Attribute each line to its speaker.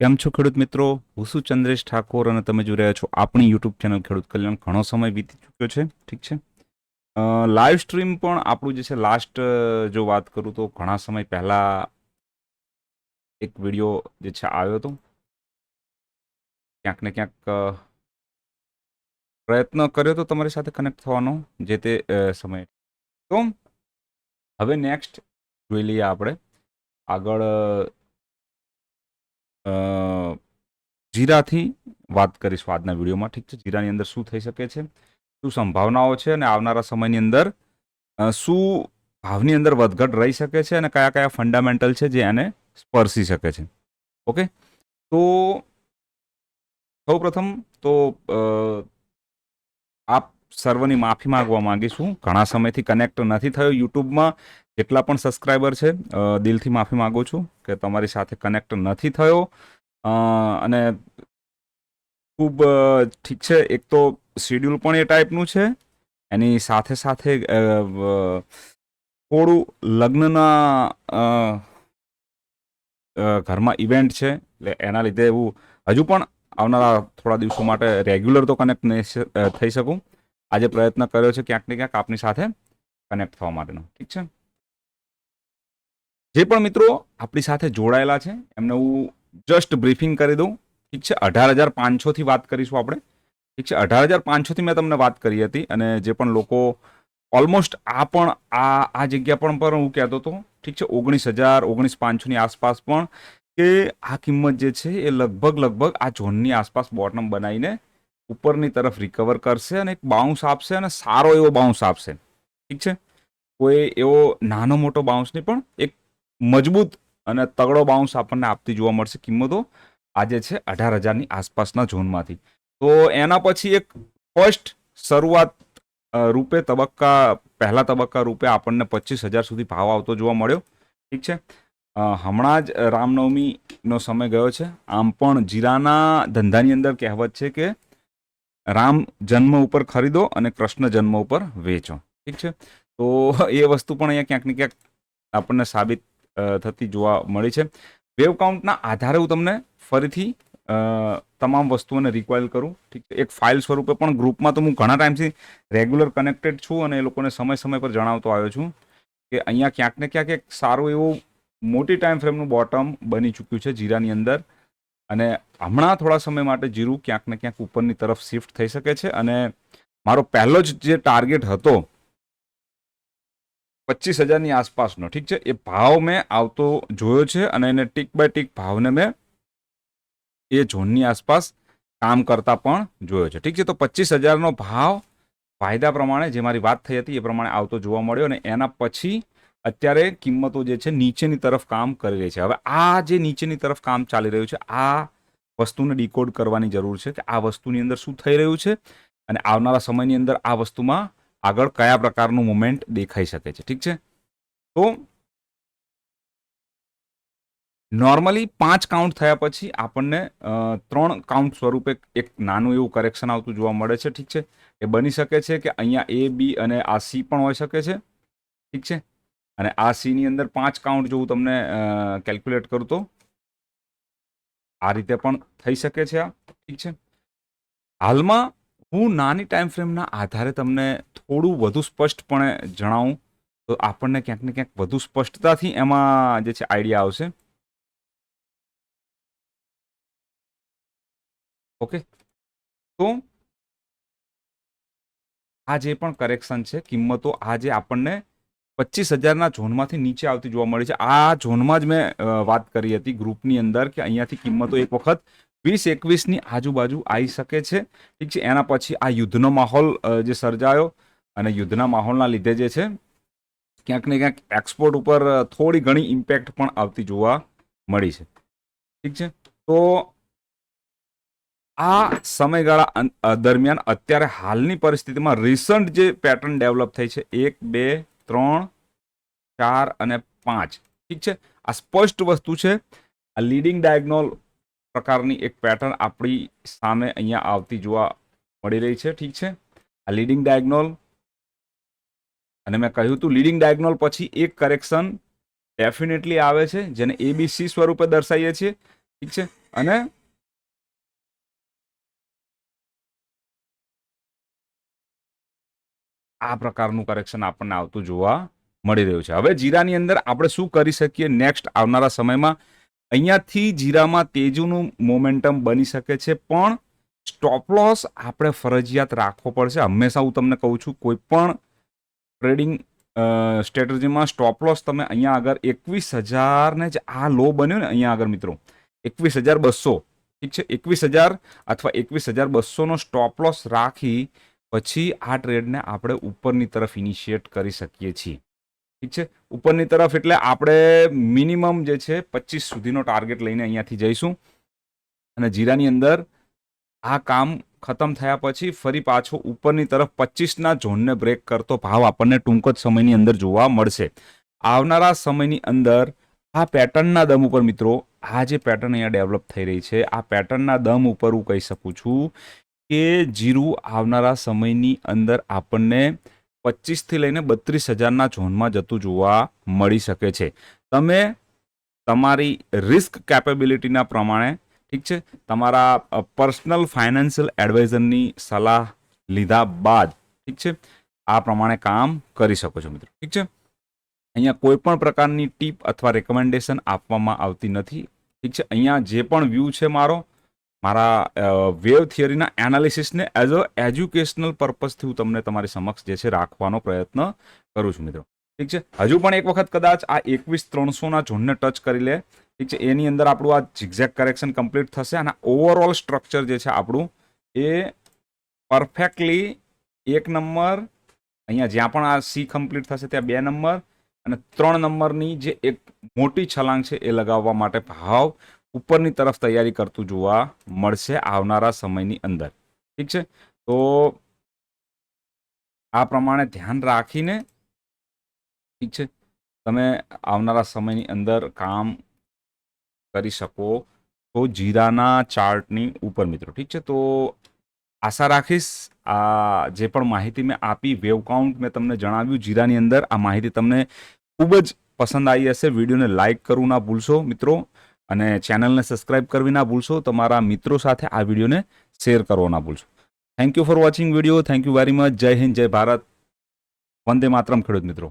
Speaker 1: કેમ છો ખેડૂત મિત્રો? હું છું ચંદ્રેશ ઠાકોર અને તમે જોઈ રહ્યા છો આપણી યુટ્યુબ ચેનલ ખેડૂત કલ્યાણ. ઘણો સમય વીતી ચૂક્યો છે, ઠીક છે. લાઈવ સ્ટ્રીમ પણ આપણું જે છે લાસ્ટ જો વાત કરું તો ઘણા સમય પહેલા એક વિડીયો જે છે આવ્યો હતો. ક્યાંક ને ક્યાંક પ્રયત્ન કર્યો તો તમારી સાથે કનેક્ટ થવાનો જે તે સમયે. તો હવે નેક્સ્ટ જોઈ લઈએ આપણે આગળ જીરાથી વાત કરીશું આજના વિડીયોમાં, ઠીક છે. જીરાની અંદર શું થઈ શકે છે, શું સંભાવનાઓ છે અને આવનારા સમયની અંદર શું ભાવની અંદર વધઘટ રહી શકે છે અને કયા કયા ફંડામેન્ટલ છે જે એને સ્પર્શી શકે છે. ઓકે, તો સૌ પ્રથમ તો આપ સર્વની માફી માંગવા માંગીશું. ઘણા સમયથી કનેક્ટ નથી થયો યુટ્યુબમાં. જેટલા પણ સબસ્ક્રાઈબર છે દિલથી માફી માંગુ છું કે તમારી સાથે કનેક્ટ નથી થયો. અને ખૂબ ઠીક છે, એક તો શેડ્યુલ પણ એ ટાઈપનું છે, એની સાથે સાથે થોડું લગ્નના ઘરમાં ઇવેન્ટ છે, એટલે એના લીધે એવું હજુ પણ આવનારા થોડા દિવસો માટે રેગ્યુલર તો કનેક્ટ નહીં થઈ શકું. આજે પ્રયત્ન કર્યો છે ક્યાંક ને ક્યાંક આપની સાથે કનેક્ટ થવા માટેનો, ઠીક છે. જે પણ મિત્રો આપણી સાથે જોડાયેલા છે એમને હું જસ્ટ બ્રીફિંગ કરી દઉં, ઠીક છે. 18,500થી વાત કરીશું આપણે, ઠીક છે. 18,500થી મેં તમને વાત કરી હતી અને જે પણ લોકો ઓલમોસ્ટ આ જગ્યા પર હું કહેતો હતો, ઠીક છે, 19,500ની આસપાસ પણ કે આ કિંમત જે છે એ લગભગ આ ઝોનની આસપાસ બોટમ બનાવીને ઉપરની તરફ રિકવર કરશે અને એક બાઉન્સ આપશે અને સારો એવો બાઉન્સ આપશે, ઠીક છે. કોઈ એવો નાનો મોટો બાઉન્સ નહીં પણ એક મજબૂત અને તગડો બાઉન્સ આપણને આપતી જોવા મળશે કિંમતો આજે છે 18,000ની આસપાસના ઝોનમાંથી. તો એના પછી એક ફર્સ્ટ શરૂઆત રૂપે પહેલા તબક્કા રૂપે આપણને 25,000 સુધી ભાવ આવતો જોવા મળ્યો, ઠીક છે. હમણાં જ રામનવમીનો સમય ગયો છે. આમ પણ જીરાના ધંધાની અંદર કહેવત છે કે રામ જન્મ ઉપર ખરીદો અને કૃષ્ણ જન્મ ઉપર વેચો, ઠીક છે. તો એ વસ્તુ પણ અહીંયા ક્યાંક ને ક્યાંક આપણને સાબિત થતી જોવા મળી છે. વેવ કાઉન્ટના આધારે હું તમને ફરીથી તમામ વસ્તુઓને રિકોઇલ કરું, ઠીક છે. એક ફાઇલ સ્વરૂપે પણ ગ્રુપમાં તો હું ઘણા ટાઈમથી રેગ્યુલર કનેક્ટેડ છું અને એ લોકોને સમય પર જણાવતો આવ્યો છું કે અહીંયા ક્યાંક ને ક્યાંક એક સારું એવું મોટી ટાઈમ ફ્રેમનું બોટમ બની ચૂક્યું છે જીરાની અંદર. અને હમણાં થોડા સમય માટે જીરું ક્યાંક ને ક્યાંક ઉપરની તરફ શિફ્ટ થઈ શકે છે. અને મારો પહેલો જ જે ટાર્ગેટ હતો 25,000ની આસપાસનો, ઠીક છે, એ ભાવ મેં આવતો જોયો છે અને એને ટીક બાય ટીક ભાવને મેં એ ઝોનની આસપાસ કામ કરતા પણ જોયો છે, ઠીક છે. તો 25,000નો ભાવ વાયદા પ્રમાણે જે મારી વાત થઈ હતી એ પ્રમાણે આવતો જોવા મળ્યો અને એના પછી અત્યારે કિંમતો જે છે નીચેની તરફ કામ કરી રહી છે. હવે આ જે નીચેની તરફ કામ ચાલી રહ્યું છે આ વસ્તુને ડીકોડ કરવાની જરૂર છે કે આ વસ્તુની અંદર શું થઈ રહ્યું છે અને આવનારા સમયની અંદર આ વસ્તુમાં આગળ કયા પ્રકારનું મુવમેન્ટ દેખાઈ શકે છે, ઠીક છે. તો નોર્મલી 5 કાઉન્ટ થયા પછી આપણને 3 કાઉન્ટ સ્વરૂપે એક નાનું એવું કરેક્શન આવતું જોવા મળે છે, ઠીક છે. એ બની શકે છે કે અહીંયા એ બી અને આ સી પણ હોઈ શકે છે, ઠીક છે. અને આ સીની અંદર 5 કાઉન્ટ જો હું તમને કેલ્ક્યુલેટ કરું તો આ રીતે પણ થઈ શકે છે આ, ઠીક છે. હાલમાં હું નાની ટાઈમ ફ્રેમના આધારે તમને થોડું વધુ સ્પષ્ટપણે જણાવું તો આપણને ક્યાંક ને ક્યાંક વધુ સ્પષ્ટતાથી એમાં જે છે આઈડિયા આવશે. ઓકે, તો આ જે પણ કરેક્શન છે કિંમતો આજે આપણને 25,000ના ઝોનમાંથી નીચે આવતી જોવા મળી છે. આ ઝોનમાં જ મેં વાત કરી હતી ગ્રુપની અંદર કે અહીંયાથી કિંમતો એક વખત 20-21ની આજુબાજુ આવી શકે છે, ઠીક છે. એના પછી આ યુદ્ધનો માહોલ જે સર્જાયો અને યુદ્ધના માહોલના લીધે જે છે ક્યાંક ને ક્યાંક એક્સપોર્ટ ઉપર થોડી ઘણી ઇમ્પેક્ટ પણ આવતી જોવા મળી છે, ઠીક છે. તો આ સમયગાળા દરમિયાન અત્યારે હાલની પરિસ્થિતિમાં રિસન્ટ જે પેટર્ન ડેવલપ થઈ છે 1, 2, 3, 4 અને 5, ઠીક છે. આ સ્પષ્ટ વસ્તુ છે. આ લીડિંગ ડાયગ્નોલ પ્રકારની એક પેટર્ન આપણી સામે અહીંયા આવતી જોવા મળી રહી છે, ઠીક છે. આ લીડિંગ ડાયગ્નોલ અને મેં કહ્યું હતું લીડિંગ ડાયગ્નોલ પછી એક કરેક્શન ડેફિનેટલી આવે છે જેને ABC સ્વરૂપે દર્શાવીએ છીએ, ઠીક છે. અને આ પ્રકારનું કરેક્શન આપણને આવતું જોવા મળી રહ્યું છે. હવે જીરાની અંદર આપણે શું કરી શકીએ નેક્સ્ટ આવનારા સમયમાં? અહીંયાથી જીરામાં તેજીનું મોમેન્ટમ બની શકે છે, પણ સ્ટોપ લોસ આપણે ફરજિયાત રાખવો પડશે. હંમેશા હું તમને કહું છું, કોઈ પણ ટ્રેડિંગ સ્ટ્રેટેજીમાં સ્ટોપ લોસ તમે અહીંયા આગળ 21,000 ને જ આ લો બન્યો ને અહીંયા આગળ મિત્રો 21,200, ઠીક છે, 21,000 અથવા 21,200 નો સ્ટોપ લોસ રાખી પછી આ ટ્રેડને આપણે ઉપરની તરફ ઇનિશિએટ કરી શકીએ છીએ. ઠીક છે, ઉપરની તરફ એટલે આપણે મિનિમમ જે છે 25 સુધીનો ટાર્ગેટ લઈને અહીંયાથી જઈશું અને જીરાની અંદર આ કામ ખતમ થયા પછી ફરી પાછો ઉપરની તરફ 25ના ઝોનને બ્રેક કરતો ભાવ આપણને ટૂંક જ સમયની અંદર જોવા મળશે. આવનારા સમયની અંદર આ પેટર્નના દમ ઉપર મિત્રો, આ જે પેટર્ન અહીંયા ડેવલપ થઈ રહી છે, આ પેટર્નના દમ ઉપર હું કહી શકું છું કે જીરું આવનારા સમયની અંદર આપણને 25 થી લઈને 32,000ના ઝોનમાં જતું જોવા મળી શકે છે. તમે તમારી રિસ્ક કેપેબિલિટીના પ્રમાણે, ઠીક છે, તમારા પર્સનલ ફાઇનાન્શિયલ એડવાઇઝરની સલાહ લીધા બાદ, ઠીક છે, આ પ્રમાણે કામ કરી શકો છો મિત્રો. ઠીક છે, અહીંયા કોઈ પણ પ્રકારની ટીપ અથવા રેકમેન્ડેશન આપવામાં આવતી નથી. ઠીક છે, અહીંયા જે પણ વ્યૂ છે મારા વેવ થિયરીના એનાલિસિસને એઝ અ એજ્યુકેશનલ પર્પઝથી હું તમને તમારી સમક્ષ જે છે રાખવાનો પ્રયત્ન કરું છું મિત્રો. ઠીક છે, હજુ પણ એક વખત કદાચ આ 21,300ના ઝોનને ટચ કરી લે, ઠીક છે, એની અંદર આપણું આ ઝિગઝેગ કરેક્શન કમ્પ્લીટ થશે અને ઓવરઓલ સ્ટ્રક્ચર જે છે આપણું એ પરફેક્ટલી 1 નંબર, અહીંયા જ્યાં પણ આ સી કમ્પ્લીટ થશે ત્યાં 2 નંબર અને 3 નંબરની જે એક મોટી છલાંગ છે એ લગાવવા માટે ભાવ ઉપરની તરફ તૈયારી કરતું જોવા મળશે આવનારા સમયની અંદર. ઠીક છે, તો આ પ્રમાણે ધ્યાન રાખીને, ઠીક છે, તમે આવનારા સમયની અંદર કામ કરી શકો તો જીરાના ચાર્ટની ઉપર મિત્રો. ઠીક છે, તો આશા રાખીશ આ જે પણ માહિતી મેં આપી, વેવ કાઉન્ટ મેં તમને જણાવ્યું જીરાની અંદર, આ માહિતી તમને ખૂબ જ પસંદ આવી હશે. વિડીયોને લાઇક કરવું ના ભૂલશો મિત્રો અને ચેનલને સબસ્ક્રાઇબ કરવી ના ભૂલશો. તમારા મિત્રો સાથે આ વિડીયોને શેર કરવો ના ભૂલશો. Thank you for watching video. Thank you very much. જય હિન્દ, જય ભારત, વંદે માતરમ ખેડૂત મિત્રો.